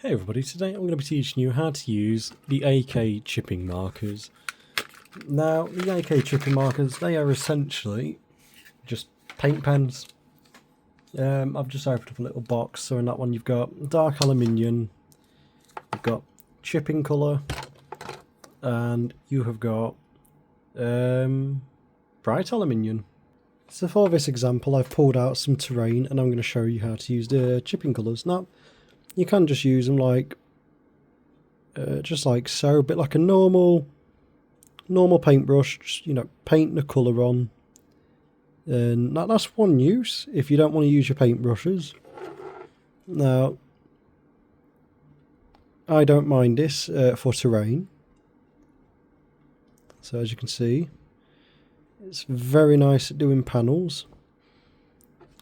Hey everybody, today I'm going to be teaching you how to use the AK chipping markers. Now, the AK chipping markers, they are essentially just paint pens. I've just opened up a little box, so in that one you've got dark aluminium, you've got chipping colour, and you have got bright aluminium. So for this example I've pulled out some terrain and I'm going to show you how to use the chipping colours. Now, you can just use them like just like so, a bit like a normal paintbrush, just, you know, paint the colour on. And that's one use if you don't want to use your paintbrushes. Now, I don't mind this for terrain. So as you can see, it's very nice at doing panels.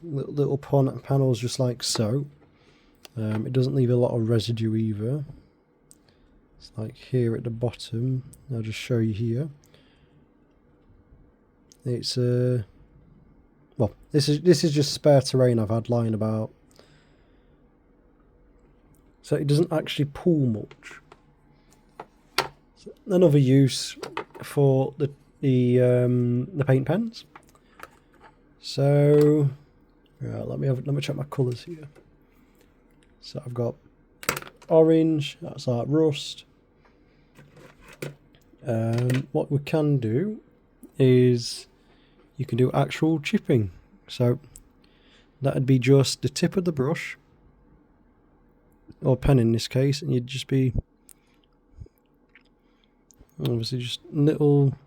Little panels just like so. It doesn't leave a lot of residue either. It's like here at the bottom. I'll just show you here. It's well, this is just spare terrain I've had lying about, so it doesn't actually pull much. So another use for the paint pens. So let me check my colours here. So I've got orange, that's like rust. What we can do is you can do actual chipping. So that'd be just the tip of the brush, or pen in this case, and you'd just be obviously just little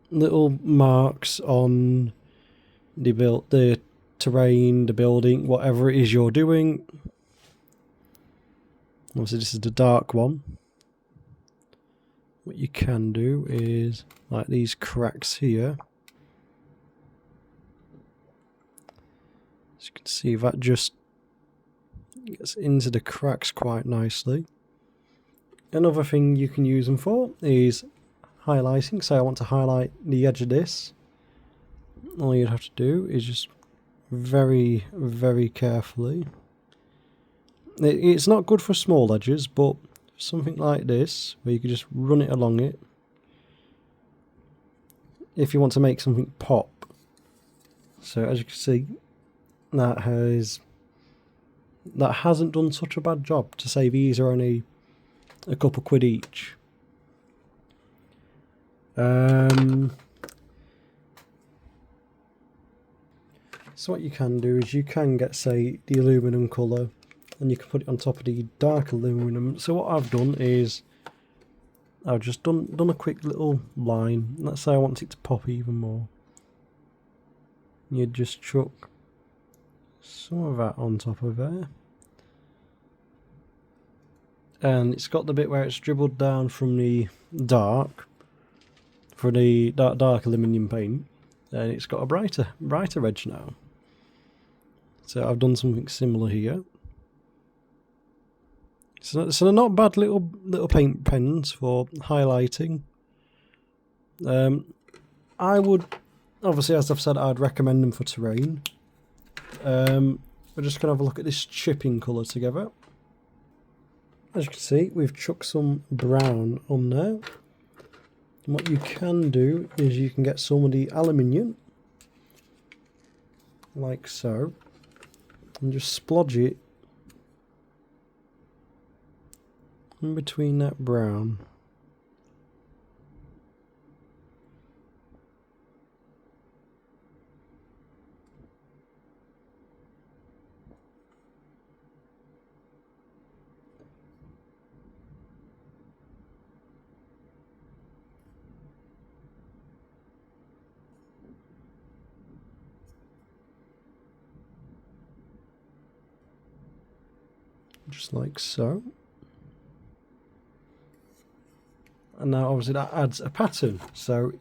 marks on the terrain, the building, whatever it is you're doing. Obviously this is the dark one. What you can do is like these cracks here. As you can see, that just gets into the cracks quite nicely. Another thing you can use them for is highlighting. So I want to highlight the edge of this. All you'd have to do is just very, very carefully. It's not good for small edges, but something like this, where you could just run it along it, if you want to make something pop. So as you can see, that hasn't done such a bad job, to say these are only a couple quid each. So what you can do is you can get, say, the aluminum colour, and you can put it on top of the dark aluminum. So what I've done is I've just done a quick little line. Let's say I want it to pop even more. You just chuck some of that on top of there, and it's got the bit where it's dribbled down from the dark for the dark aluminium paint, and it's got a brighter edge now. So I've done something similar here. So they're not bad little paint pens for highlighting. I would, obviously, as I've said, I'd recommend them for terrain. We're just going to have a look at this chipping colour together. As you can see, we've chucked some brown on there. And what you can do is you can get some of the aluminium, like so, and just splodge it in between that brown. Just like so. And now obviously that adds a pattern. So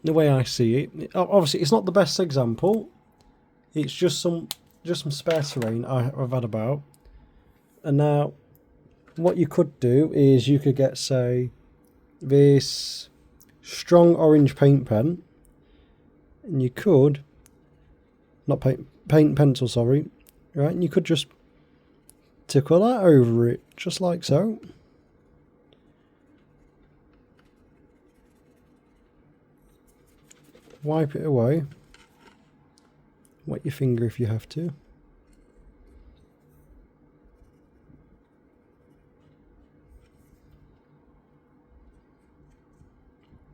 the way I see it, obviously it's not the best example. It's just some spare terrain I've had about. And now what you could do is you could get, say, this strong orange paint pen, and you could, not paint pencil, sorry, right? And you could just tickle that over it, just like so. Wipe it away. Wet your finger if you have to.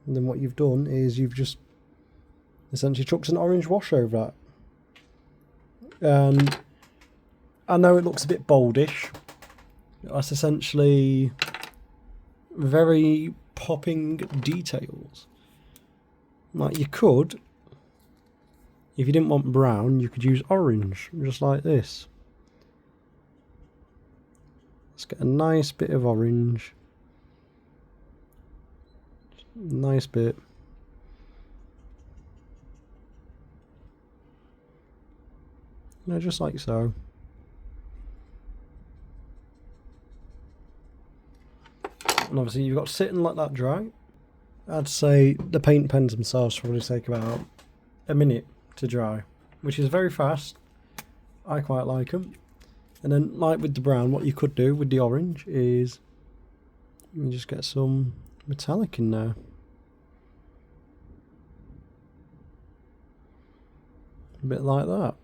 And then what you've done is you've just essentially chucked an orange wash over that. And I know it looks a bit boldish. That's essentially very popping details. Like you could, if you didn't want brown, you could use orange, just like this. Let's get a nice bit of orange. Nice bit. No, just like so. And obviously you've got to sit and let that dry. I'd say the paint pens themselves probably take about a minute to dry, which is very fast. I quite like them. And then, like with the brown, what you could do with the orange is you just get some metallic in there. A bit like that.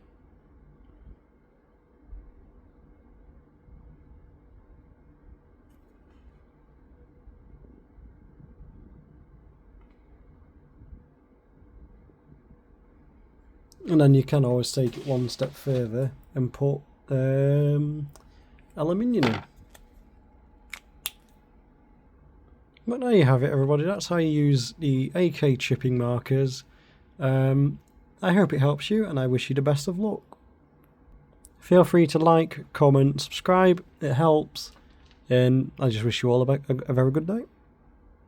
And then you can always take it one step further and put aluminium in. But there you have it, everybody. That's how you use the AK chipping markers. I hope it helps you, and I wish you the best of luck. Feel free to like, comment, subscribe. It helps. And I just wish you all a very good day.